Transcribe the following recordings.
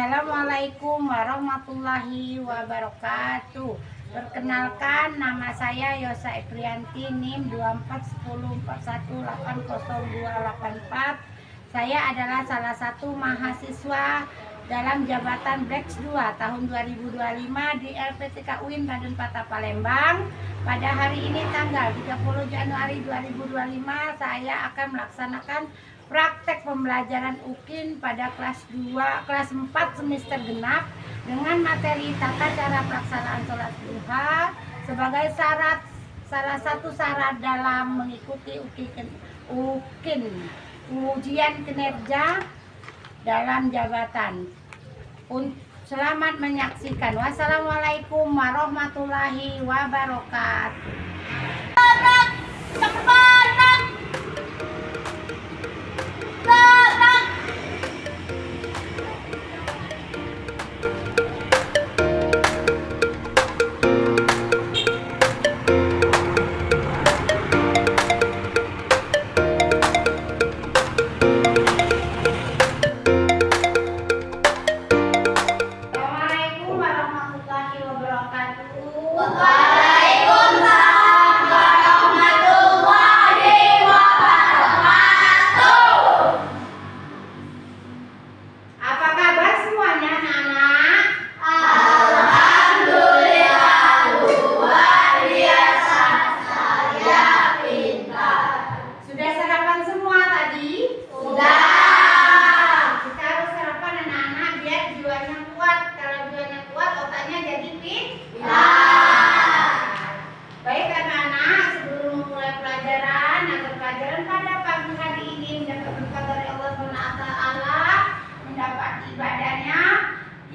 Assalamualaikum warahmatullahi wabarakatuh. Perkenalkan, nama saya Yosa Eprianti, NIM 2410418024. Saya adalah salah satu mahasiswa dalam jabatan Brex 2 tahun 2025 di LPTK UIN Raden Patah Palembang. Pada hari ini tanggal 30 Januari 2025 saya akan melaksanakan praktek pembelajaran UKIN pada kelas 4 semester genap dengan materi tata cara pelaksanaan sholat duha sebagai salah satu syarat dalam mengikuti UKIN, ujian kinerja dalam jabatan. Selamat menyaksikan. Wassalamualaikum warahmatullahi wabarakatuh.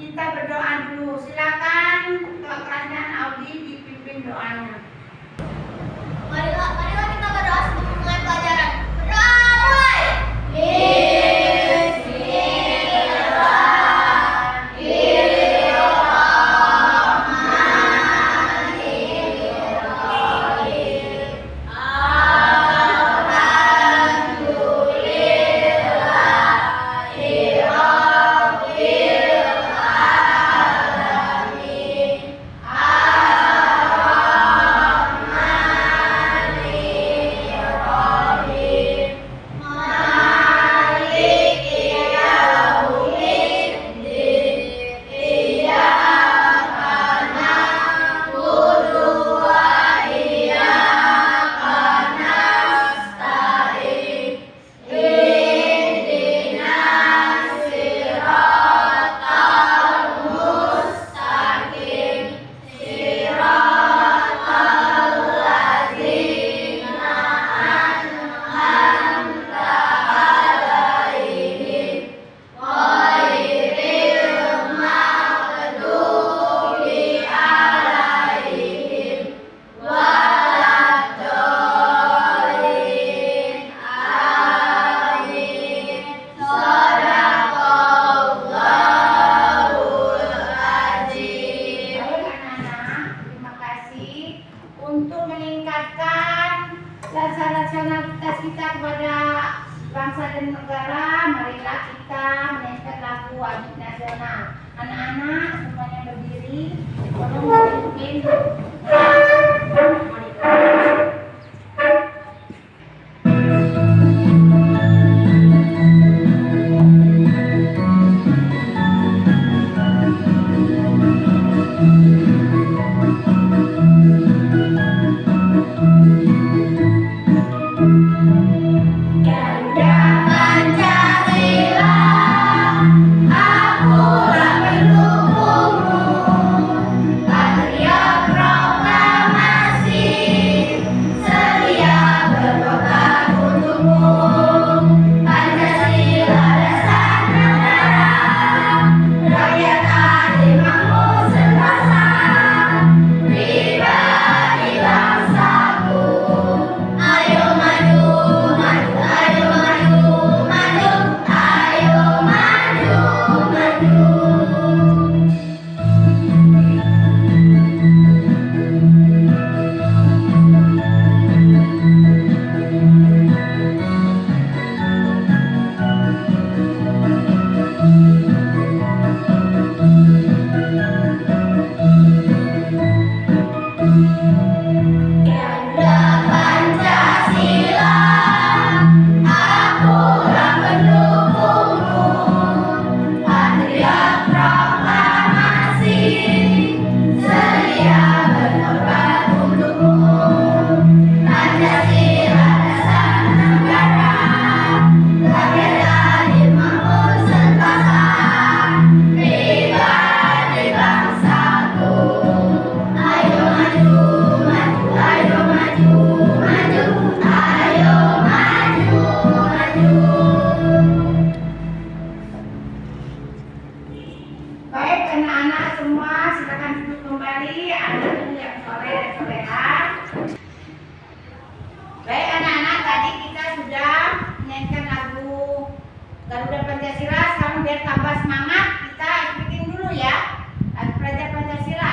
Kita berdoa dulu. Silakan Ketua Kerajaan Audi dipimpin doanya. Marilah kita berdoa sebelum memulai pelajaran. Berdoa mulai. Untuk meningkatkan rasionalitas kita kepada bangsa dan negara, marilah kita menaikkan lagu wajib nasional. Anak-anak semuanya berdiri, tolong memimpin. Pancasila, akulah pendukungmu, patriot. Garuda Pancasila. Sekarang biar tambah semangat kita ikutin dulu ya. Lagu Pelajar Pancasila.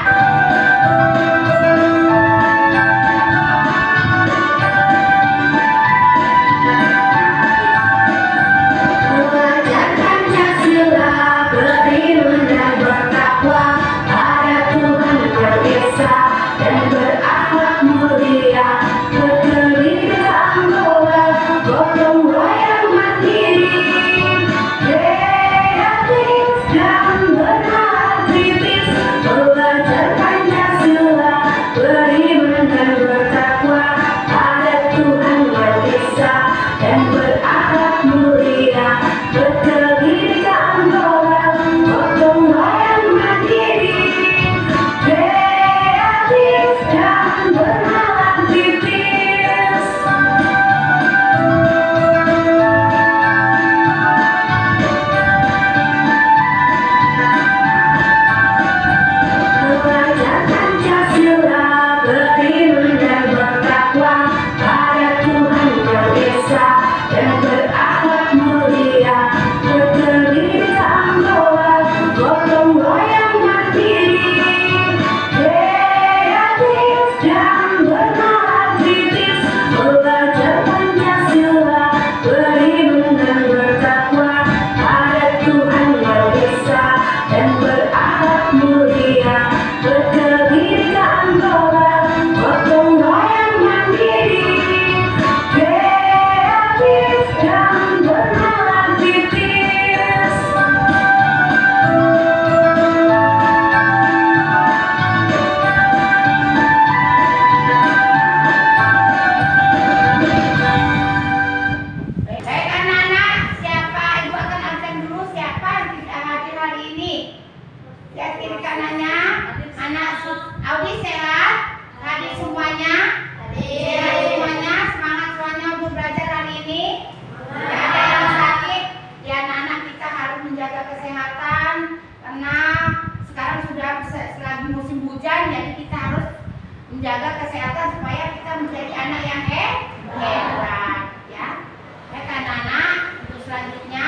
Menjaga kesehatan supaya kita menjadi anak yang hebat ya. Baik anak-anak, untuk selanjutnya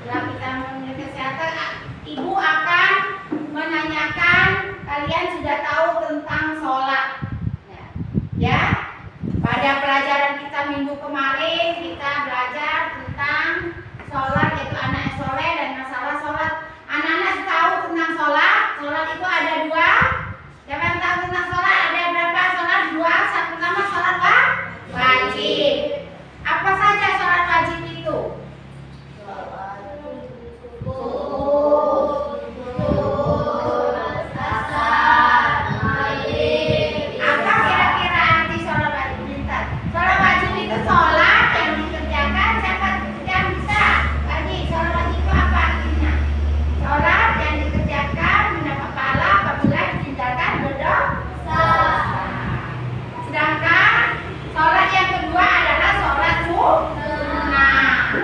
setelah kita menjaga kesehatan, ibu akan menanyakan kalian sudah tahu tentang sholat ya. Pada pelajaran kita minggu kemarin kita belajar tentang sholat, yaitu anak yang soleh dan masalah sholat. Anak-anak tahu tentang sholat. Sholat itu ada dua. Siapa yang tahu tentang sholat? Ada berapa sholat? Dua. Pertama sholat wajib. Apa saja sholat wajib itu? Apa kira-kira arti sholat wajib? Bentar. Sholat wajib itu sholat yang dikerjakan. Siapa yang bisa? Bagi sholat wajib itu apa artinya? Sholat yang dikerjakan mendapat pahala apabila ditinggalkan berdosa. Sedangkan sholat yang kedua adalah sholat sunnah.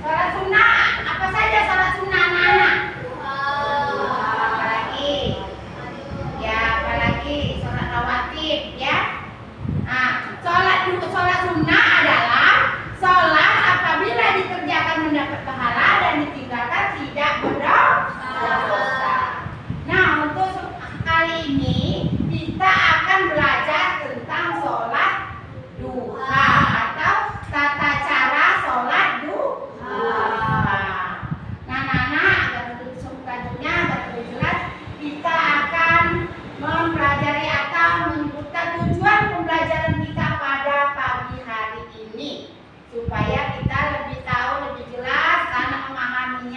Sholat sunnah, apa saja sholat sunnah anak-anak? Apalagi? Ya, apalagi sholat rawatib ya. Nah, sholat sunnah adalah sholat apabila dikerjakan mendapat pahala dan ditinggalkan tidak berdosa. Nah, untuk kali ini kita akan belajar tentang sholat duha atau tata cara sholat duha. Nah, agar lebih singkatnya agar lebih jelas, kita akan mempelajari atau menyebutkan tujuan pembelajaran kita pada pagi hari ini supaya kita lebih tahu, lebih jelas karena memahaminya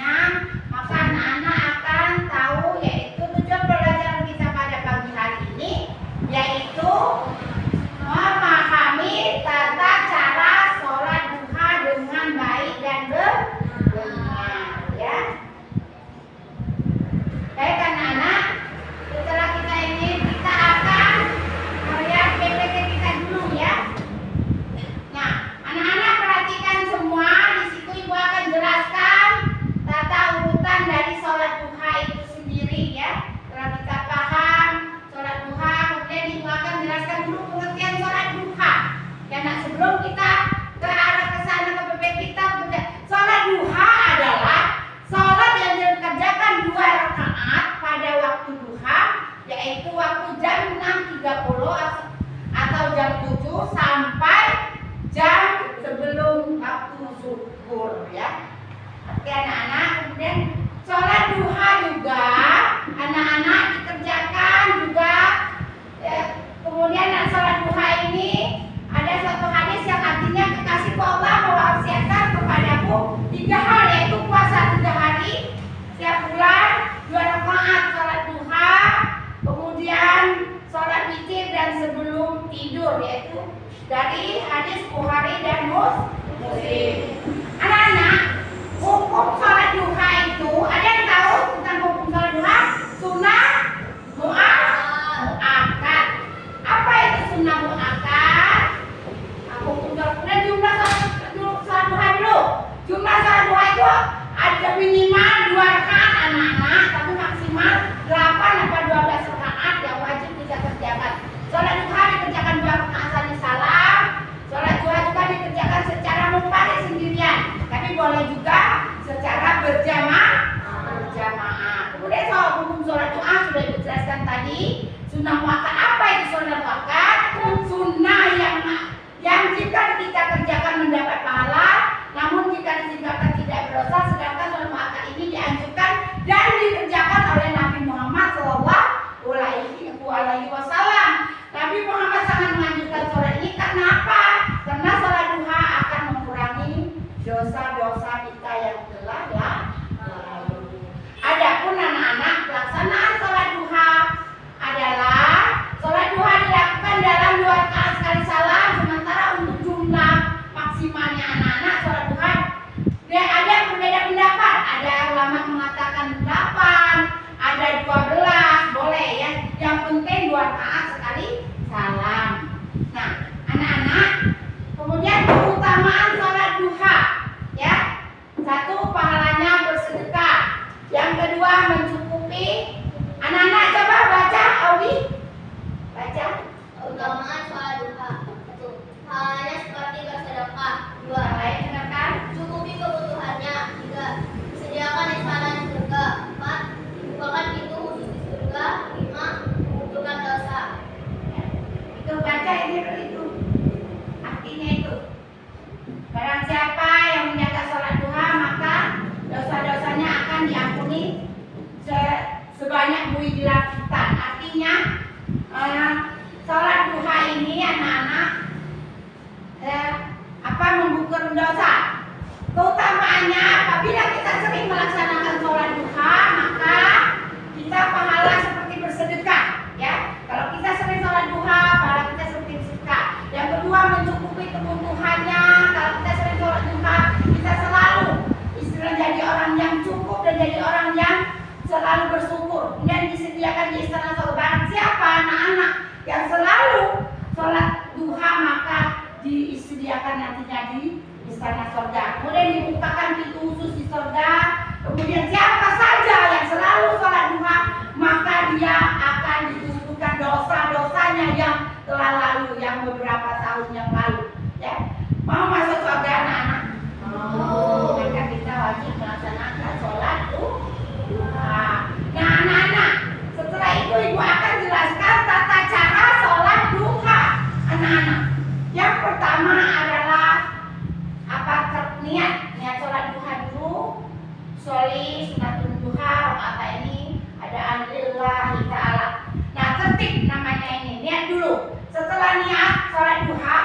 berarti 10 hari dan musim. Anak-anak, hukum sholat duha itu ada yang tahu tentang hukum sholat duha? Sunnah muakkad. Apa itu sunnah muakkad? Hukum sholat duha, jumlah sholat duha dulu. Jumlah sholat duha itu ada minimal 2 rakaat anak-anak, tapi maksimal 8 atau 12 rakaat yang wajib kita kerjakan. Sholat duha dikerjakan 2 rakaat saling salam. Sholat duha juga dikerjakan secara munfarid sendirian, tapi boleh juga secara berjamaah. Kemudian soal hukum sholat duha sudah dijelaskan tadi. Sunnah muakkad, apa itu sunnah muakkad? Sunnah yang jika kita kerjakan mendapat pahala, namun jika ditinggalkan tidak berdosa. Sedangkan sunnah muakkad ini dianjurkan dan dikerjakan oleh Nabi Muhammad SAW. Nabi Muhammad sangat menganjurkan sholat ini karena apa? Karena sholat duha akan mengurangi dosa-dosa kita yang telah lalu. Adapun anak-anak, pelaksanaan sholat duha adalah sholat duha dilakukan dalam 2 rakaat sekali salam. Sementara untuk jumlah maksimalnya anak-anak sholat duha ada berbeda pendapat. Ada ulama mengatakan 8, ada 12, boleh ya. Yang penting 2 rakaat sekali salam. Nah, anak-anak, kemudian keutamaan sholat duha, ya. 1, pahalanya bersedekah. Yang kedua, mencukupi. Anak-anak coba baca, Audi. Baca. Keutamaan sholat duha. 1. Pahalanya seperti bersedekah. 2. Yang lain dengarkan. Cukupi kebutuhannya. 3. Sediakan istana surga. 4. Dibukakan pintu khusus di surga. 5. Mengumpulkan dosa. Itu baca itu. Artinya itu. Barang siapa yang menjaga sholat duha, maka dosa-dosanya akan diampuni sebanyak bui di lautan. Artinya sholat duha ini anak-anak membuka dosa. Keutamaannya, apabila kita sering melaksanakan sholat duha, maka kita pahala seperti bersedekah, ya. Kalau kita sering sholat duha, pahala kita seperti bersedekah. Yang kedua, mencukupi kebutuhannya. Kalau kita sering sholat duha, kita selalu istilah jadi orang yang cukup dan jadi orang yang selalu bersyukur. Kemudian disediakan di istana surga. Barang siapa anak-anak yang selalu sholat duha, maka disediakan nantinya di istana surga. Kemudian dibukakan pintu khusus di surga. Kemudian siapa saja yang selalu sholat duha, maka dia akan ditutupkan dosa-dosanya yang telah lalu, yang beberapa tahun yang lalu. Ya, mau masuk surga anak-anak? Mau. Maka kita wajib melaksanakan sholat duha. Nah anak-anak, setelah itu ibu akan jelaskan tata cara sholat duha anak-anak. Yang pertama adalah niat sholat duha dulu. Sholi sunatun duha rakaat ini ada alhamdulillah ta'ala. Nah, tertib namanya ini. Niat dulu. Setelah niat sholat duha,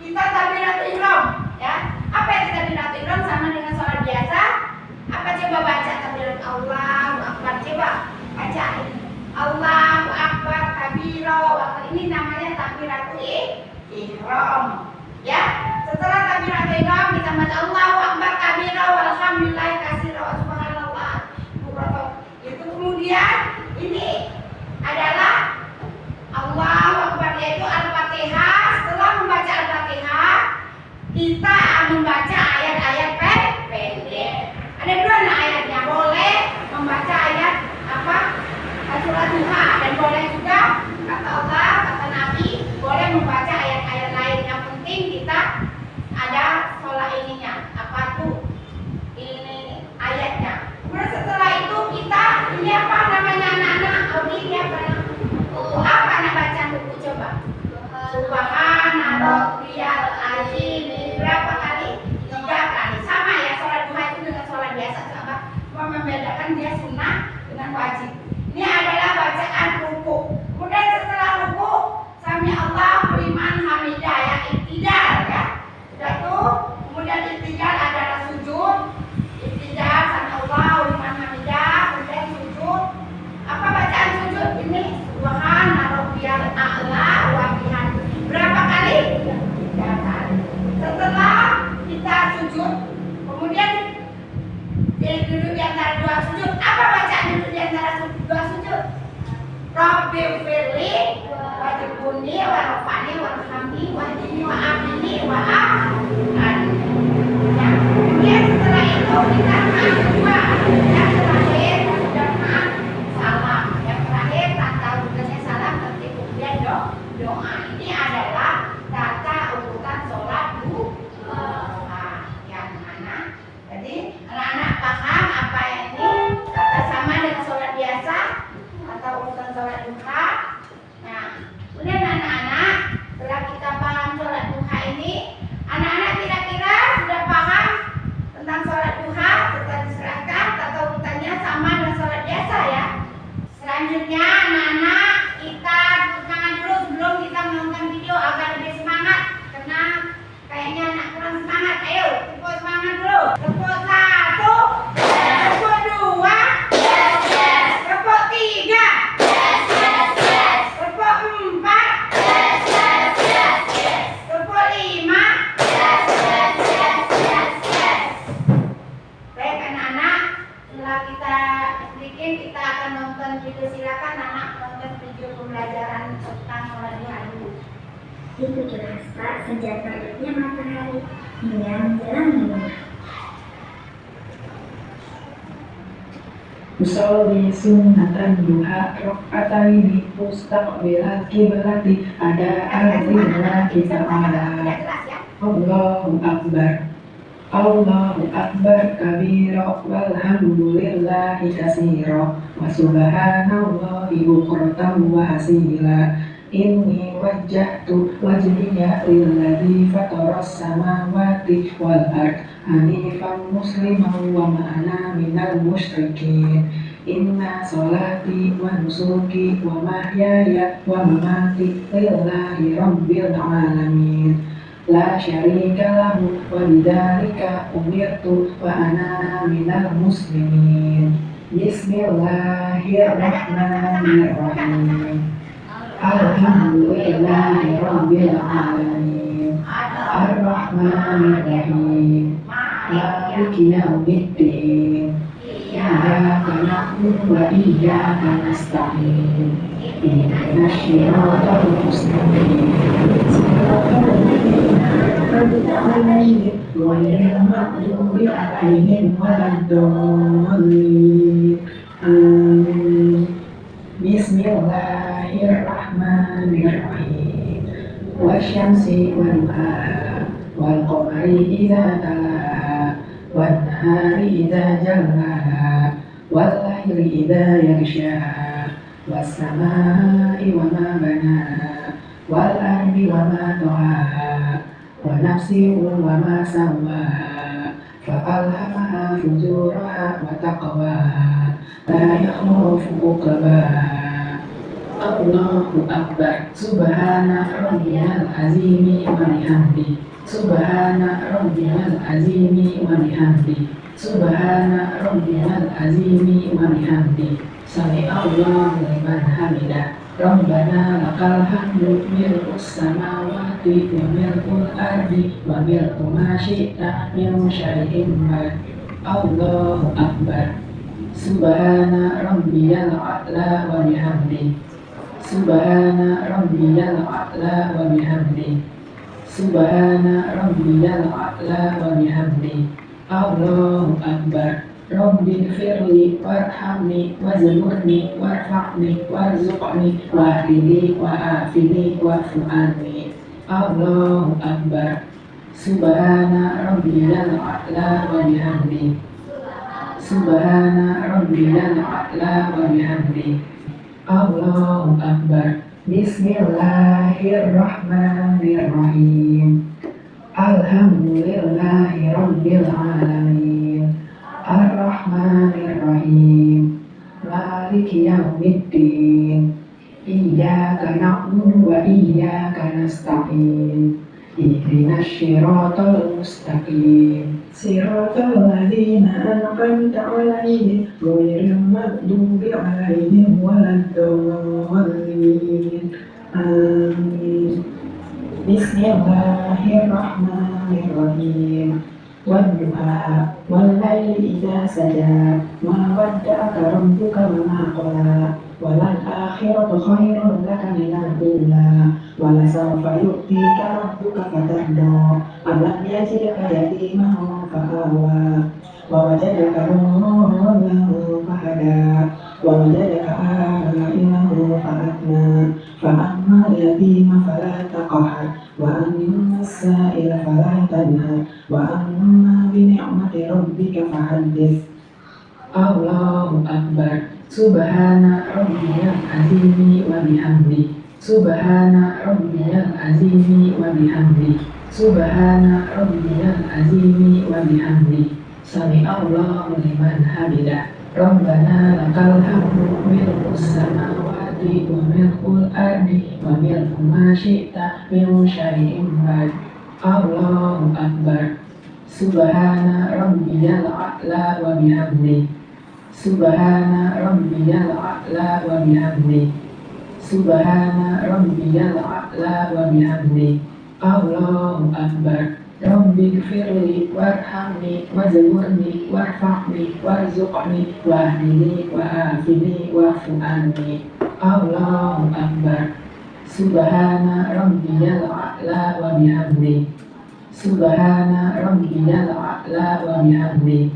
kita takbiratul ihram, ya. Apa itu takbiratul ihram? Sama dengan sholat biasa. Apa coba baca takbirat Allahu Akbar, coba baca ini. Allahu Akbar kabira. Ini namanya takbiratul ihram, ya. Setelah takbiratul ihram kita baca Allahu Akbar kabira walhamdulillah katsira wa subhanallah. Itu kemudian ini adalah Allahu Akbar, yaitu Al-Fatihah. Setelah membaca Al-Fatihah, kita membaca ayat-ayat pendek. Ada 2 ayatnya. Boleh membaca ayat surat duha, dan boleh juga kata Allah, kata Nabi, boleh membaca ayat-ayat lain. Yang penting kita ada sholat ininya. Apa tuh? Ini ayatnya. Kemudian setelah itu kita, ini apa namanya anak-anak? Audi, ini apa? Apa anak baca buku coba? Subhana rabbiyal azim. Berapa kali? 3 kali. Sama ya, sholat duha itu dengan sholat biasa sama. Cuma membedakan dia sunnah dengan wajib. Ini adalah bacaan ruku. Kemudian setelah ruku, sami Allahu liman hamidah, ya, iktidal, ya. Sudah tuh. Kemudian iktidal adalah sujud. Iktidal sami Allahu liman hamidah, kemudian sujud. Apa bacaan sujud ini? Subhana rabbiyal a'la wa bihamdihi. Berapa kali? 3 kali. Rabbi firli wajibuni warafani warhamni wahdini wa'afini wa'afan. Kemudian setelah itu kita maaf dua. Yang terakhir sudah maaf salam. Yang terakhir tata urutannya salam, nanti kemudian doa. Ini adalah tata urutan sholat duha. Yang mana? Jadi anak-anak paham apa ini? Kata sama dengan sholat biasa atau urutan sholat duha. Nah, kemudian anak-anak setelah kita paham sholat duha ini, anak-anak kira-kira sudah paham tentang sholat duha? Kita diserahkan tata urutannya sama dengan sholat biasa ya. Selanjutnya anak-anak kita semangat dulu sebelum kita menonton video agar lebih semangat, karena kayaknya anak kurang semangat. Ayo tepuk semangat dulu. Tepuk satu, tepuk dua, tepuk tiga, tepuk empat, tepuk lima. Baik anak-anak, setelah kita bikin, kita akan nonton video. Silakan anak nonton video pembelajaran tentang sholat duha dulu. Itulah saat senja terbitnya matahari hingga menjelang malam. Usolli sunnatan duha rok'ataini mustaqbilal kiblati ada al-qiblati ta'ala. Jelas ya. Allahu akbar. Allahu akbar kabira walhamdulillahi katsira wa subhanallahi bukratan wa asila. Inni wajjahtu wajhiya lilladzi fataras samawati wal ard hanifan musliman wa ma ana minal musyrikin. Inna sholati wa nusuki wa mahyaya wa mamati lillahi rabbil alamin. La syarika lahu wa bidzalika umirtu wa ana minal muslimin. Bismillahirrahmanirrahim. Alhamdulillahi rabbil alamin. Ar-Rahmanir-Rahim. Maliki yaumiddin. Iyyaka na'budu wa iyyaka nasta'in. Ihdinas siratal mustaqim. Siratal ladzina an'amta 'alaihim ghairil maghdubi 'alaihim waladdallin. Amin. Bismillahirrahmanirrahim. Wasyamsi wa duhaha wal qamari idza talaha wan nahari idza jallaha wal laili idza yaghshaha was samaa'i wa ma banaha wal ardi wa ma tahaha wa nafsin wa ma sawwaha fa alhamaha fujuraha wa taqwaha la yakhafu uqbaha. Allahu akbar. Subhana rabbiyal azimi wa bihamdi. Subhana rabbiyal azimi wa bihamdi. Subhana rabbiyal azimi wa bihamdi. Sami Allahu liman hamidah. Rabbana lakal hamdu mil'us samawati wa mil'ul ardi wa mil'u ma syi'ta min syai'in ba'd. Allahu akbar. Subhana rabbiyal a'la wa bihamdi. Subhana rabbiyal a'la wa bihamdi. Subhana rabbiyal a'la wa bihamdi. Allahu akbar. Rabbi firli warhamni wazmurni warfa'ni warzuqni wahdini wa'afini wa'fu'ani. Allahu akbar. Subhana rabbiyal a'la wa bihamdi. Subhana rabbiyal a'la wa bihamdi. Allahu akbar. Bismillahirrahmanirrahim. Alhamdulillahi rabbil alamin. Ar-Rahmanir-Rahim. Maliki yaumiddin. Iyyaka na'budu wa iyyaka nasta'in. Ihdinas siratal mustaqim. Siratal ladzina an'amta 'alaihim ghairil maghdubi 'alaihim waladdallin. Amin. Bismillahirrahmanirrahim. والضحى والليل إذا سجى ما ودعك ربك وما قلى وللآخرة خير لك من الأولى ولسوف يؤتيك ربك فترضى ألم يجدك يتيما فآوى ووجدك ضالا فهدى ووجدك عائلا فأغنى فأما اليتيم فلا تقهر وأما السائل فلا تنهر وأما بنعمة ربك فحدث. Allahu Akbar. Subhana rabbiyal azimi wa bihamdi. Subhana rabbiyal azimi wa bihamdi. Subhana rabbiyal azimi wa bihamdi. Sami Allahu liman hamidah. Rabbana lakal hamdu milkus samawati wa milkul ardi wa milku ma syi'ta min syai'in ba'd. Allahu Akbar. Subhana rabbiyal a'la wa bihamdi. Subhana rabbiyal a'la wa bihamdi. Subhana rabbiyal a'la wa bihamdi. Allahu Akbar. Rabbi gfirli warhamni wazmurni warfa'ni warzuqni wahdini wa'afini wa'fu anni. Allahu Akbar. Subhana rabbiyal a'la wa bihamdi. Subhana rabbiyal a'la wa bihamdi.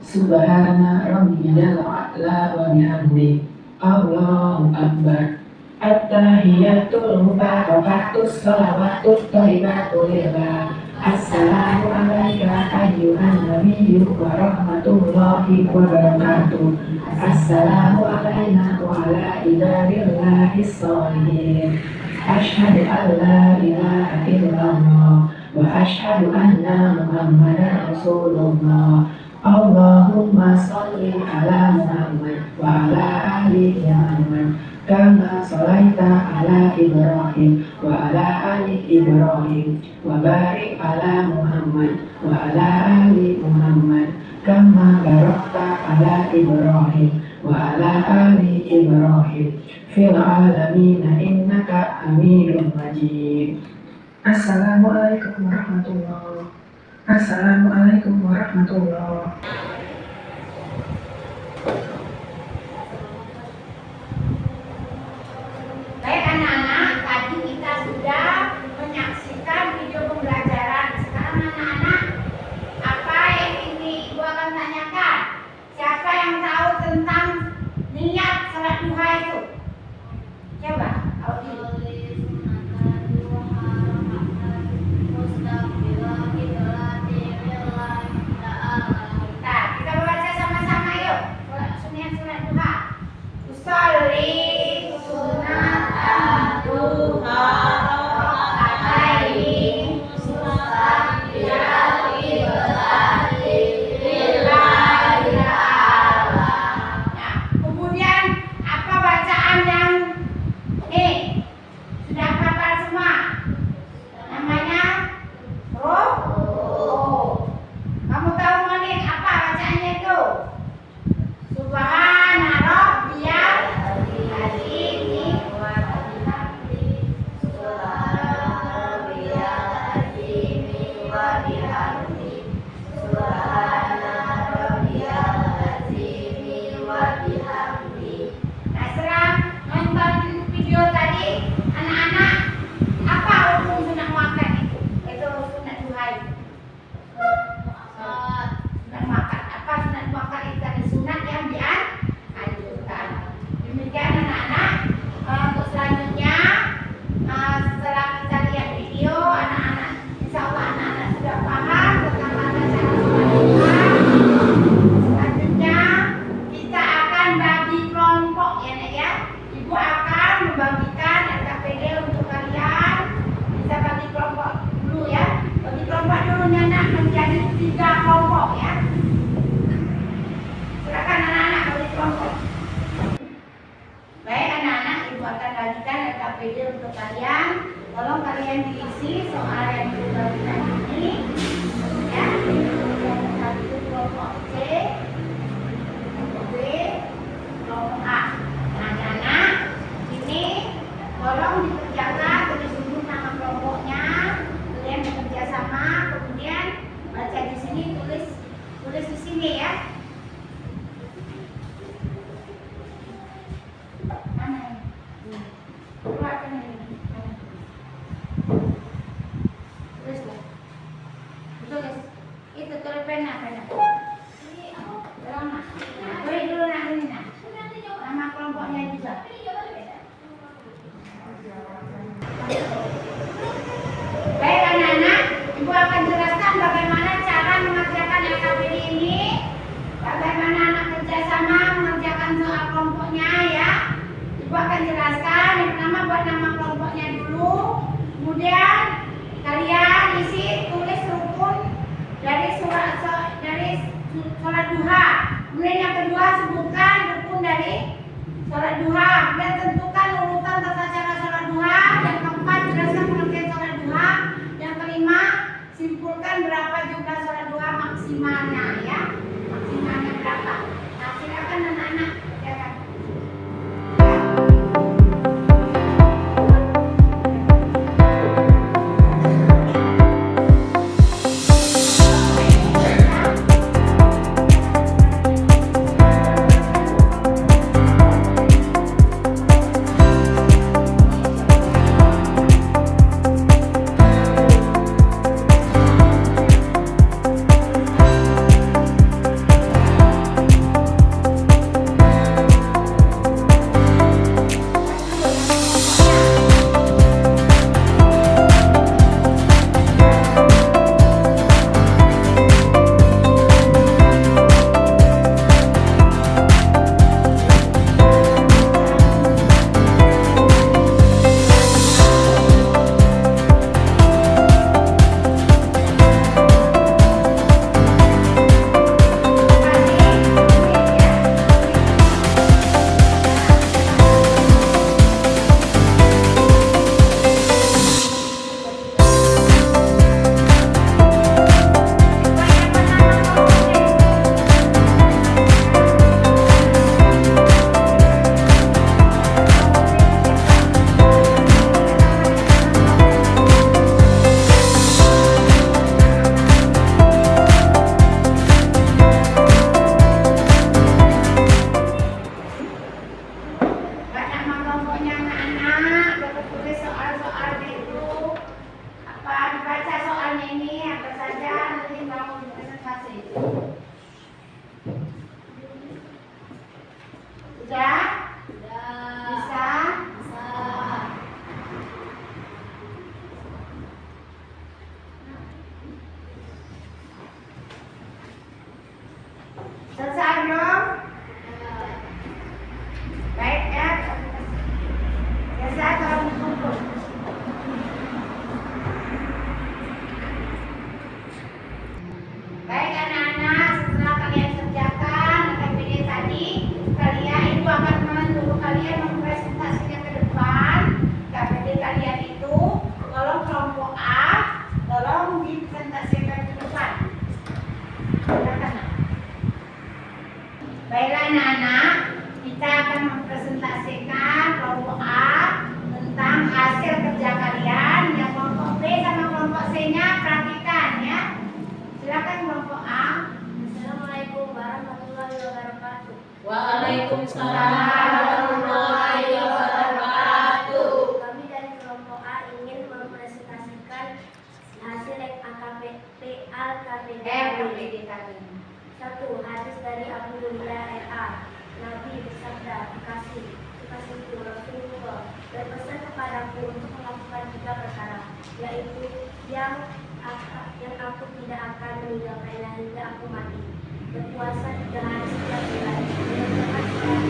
Subhana rabbiyal a'la wa bihamdi. Allahu Akbar. At-tahiyatul mubarakatus salawatut thayyibatul lillah. Assalamu alayka ayyuhan nabiyyu wa rahmatullahi wa barakatuh. Assalamu alayna wa ala ibadillahi sholihin. Asyhadu an la ilaha illallah wa asyhadu anna Muhammadar Rasulullah. Allahumma sholli ala Muhammad wa ala ali Muhammad kama sholaita ala Ibrahim wa ala ali Ibrahim wa barik ala Muhammad wa ala ali Muhammad kama barakta ala Ibrahim wa ala ali Ibrahim fil alamin innaka Hamidum Majid. Assalamualaikum warahmatullahi wabarakatuh. Assalamualaikum warahmatullahi. Baik anak-anak, tadi kita sudah menyaksikan video pembelajaran. Sekarang anak-anak, apa yang ini Ibu akan tanyakan? Siapa yang tahu tentang niat salat duha itu? Coba, Audi. Nah, kita baca sama-sama yuk. Sunat duha. Usolli sunat duha rakaataini mustaqilan lillahi ta'ala. Nah, kemudian apa bacaan yang sudah hafal semua? Namanya roh. Kamu tahu Monik apa bacaannya itu? Subhana rabbiyal azimi wa bihamdi. Subhana rabbiyal azimi wa bihamdi. Subhana rabbiyal azimi wa bihamdi. Nah, setelah nonton video tadi, anak-anak, apa hukum sunat muakkad itu? Itu sunat duha itu. Sunat muakkad. Apa sunat muakkad itu? Ada sunat yang dianjurkan. Demikian anak-anak. Untuk selanjutnya, setelah kita lihat video, anak-anak, insya Allah anak-anak sudah paham tentang mana cara sunat duha. Selanjutnya kita akan bagi kelompok ya Nek ya. Ibu akan membagikan LKPD untuk kalian. Bisa bagi kelompok dulu ya. Bagi kelompok dulu Anak menjadi 3 kelompok ya. Silakan anak-anak bagi kelompok. Baik anak-anak, Ibu akan bagikan LKPD untuk kalian. Tolong kalian diisi soal yang dibagikan ini ya. Kelompok 1 kelompok C, kelompok B, kelompok A. Nah, anak-anak, ini tolong dikerjakan, tulis dulu nama kelompoknya. Kalian bekerja sama, kemudian baca di sini kelompoknya ya. Ibu akan jelaskan. Yang pertama buat nama kelompoknya dulu. Kemudian kalian isi tulis rukun dari sholat duha. Kemudian yang kedua sebutkan rukun dari sholat duha. Kemudian tentukan urutan tata cara sholat duha. Yang keempat jelaskan pengertian sholat duha. Yang kelima simpulkan berapa jumlah sholat duha maksimalnya ya. Maksimalnya berapa? Nah, silakan anak-anak. Ya kan? Selesai belum? Baik ya. Selesai kalau dikumpul. Baik anak-anak, setelah kalian kerjakan KPD tadi, kalian itu akan menyuruh kalian mempresentasikan ke depan KPD kalian itu. Tolong kelompok A, tolong dipresentasikan ke depan. Silakan. Baiklah anak-anak, kita akan mempresentasikan kelompok A tentang hasil kerja kalian. Yang kelompok B sama kelompok C-nya praktikan ya. Silakan kelompok A. Assalamualaikum warahmatullahi wabarakatuh. Waalaikumsalam warahmatullahi wabarakatuh. Kami dari kelompok A ingin mempresentasikan hasil AKPA KPD kami. 1. Hadis dari Abu Hurairah R.A. Nabi bersabda, kekasihku Rasulullah berpesan kepadaku untuk melakukan 3 perkara, yaitu yang aku tidak akan meninggalkannya hingga aku mati. Berpuasa 3 hari setiap bulan, mengerjakan sholat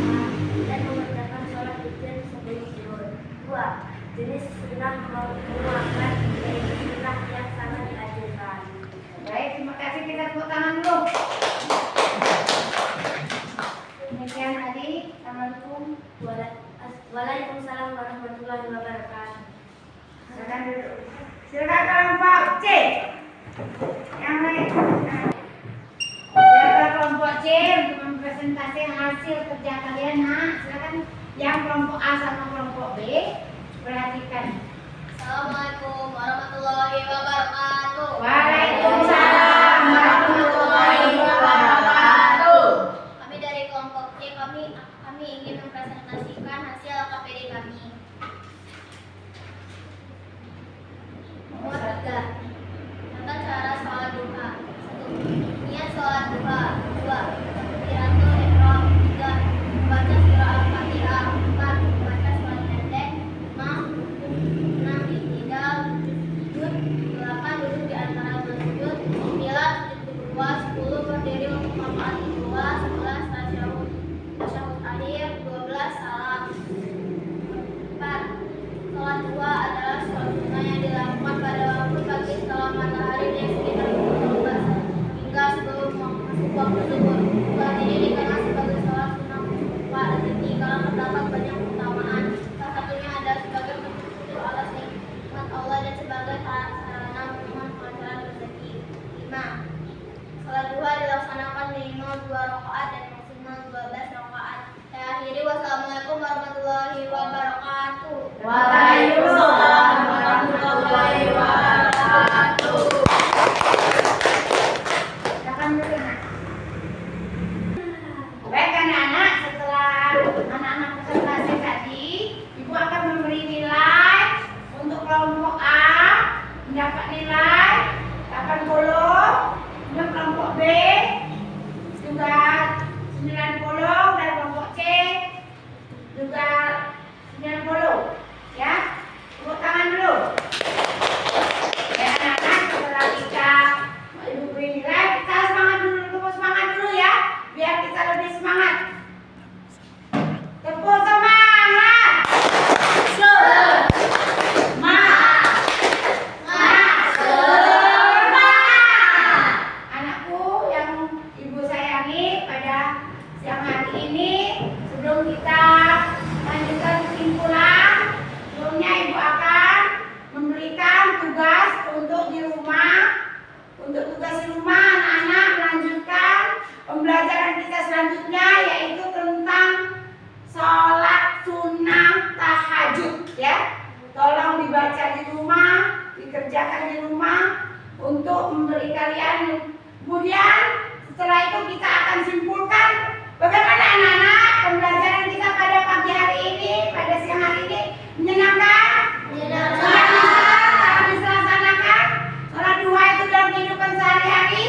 dan mengerjakan sholat witir sebelum tidur. 2. Jenis sunnah menguapkan, yaitu sunnah yang sangat dianjurkan. Baik, terima kasih. Kita tepuk tangan dulu. Demikian adik. Assalamualaikum. Waalaikumsalam warahmatullahi wabarakatuh. Silakan duduk. Silakan kelompok C. Yang lain. Silakan kelompok C untuk mempresentasikan hasil kerja kalian. Nah, silakan yang kelompok A sama kelompok B perhatikan. Assalamualaikum warahmatullahi wabarakatuh. Waalaikumsalam warahmatullahi wabarakatuh. Kami dari kelompok C, kami ingin mempresentasikan hasil KPD kami. Nomor 3. Tata cara sholat duha. 1. Niat sholat duha. 2. Takbiratul ihram. 3. Membaca surah Al-Fatihah. 4. Membaca surat pendek. 6. Iktidal sujud. 8. Duduk di antara sujud. 9. Sujud kedua. 10. Berdiri untuk rakaat kedua. 11. Tasyahud akhir. sebelum kita lanjutkan kesimpulan, sebelumnya Ibu akan memberikan tugas untuk di rumah. Untuk tugas di rumah, anak-anak melanjutkan pembelajaran kita selanjutnya, yaitu tentang sholat sunnah tahajud, ya. Tolong dibaca di rumah, dikerjakan di rumah untuk memberi kalian. Kemudian setelah itu kita akan simpulkan bagaimana anak-anak pembelajaran kita pada pagi hari ini, pada siang hari ini menyenangkan? Sudah bisa dilaksanakan? Sholat duha itu dalam kehidupan sehari-hari.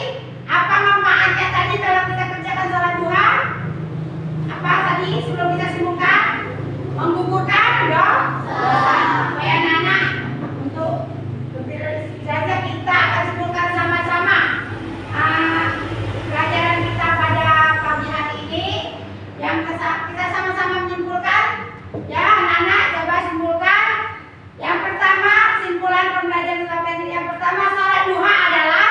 Apa manfaatnya tadi kalau kita kerjakan sholat duha? Apa tadi sebelum kita simpulkan? Menggugurkan dosa. Supaya anak-anak untuk saja kita akan simpulkan sama-sama pelajaran kita pada pagi hari ini. Yang kita sama-sama menyimpulkan, ya anak-anak coba simpulkan. Yang pertama, simpulan pembelajaran kita ini yang pertama, sholat duha adalah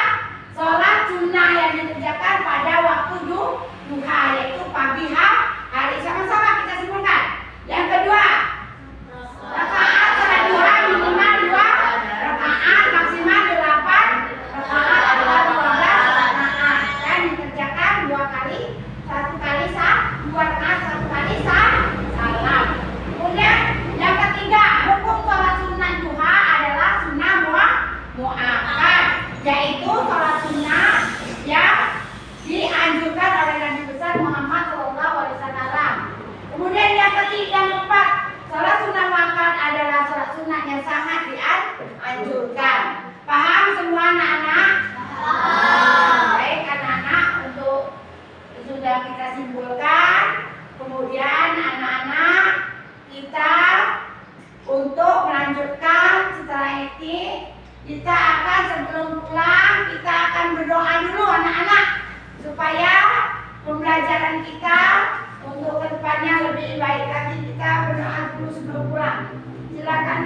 sholat sunnah yang dikerjakan pada waktu duha, yaitu pagi hari. Sama-sama kita simpulkan. Yang kedua, rakaat sholat duha minimal 2 rakaat, maksimal 8 rakaat adalah 12 rakaat dan dikerjakan 2 kali, 1 kali 2 rakaat, 1 kali salam. Kemudian yang ketiga, hukum sholat sunnah duha adalah sunnah muakkad, yaitu sholat sunnah yang dianjurkan oleh Nabi besar Muhammad SAW. Kemudian yang keempat, sholat sunnah muakkad adalah sholat sunnah yang sangat dianjurkan. Paham semua anak-anak? Baik anak-anak, untuk sudah kita simpulkan. Kemudian anak-anak kita untuk melanjutkan setelah ini, kita akan sebelum pulang kita akan berdoa dulu anak-anak supaya pembelajaran kita untuk kedepannya lebih baik lagi. Kita berdoa dulu sebelum pulang. Silakan.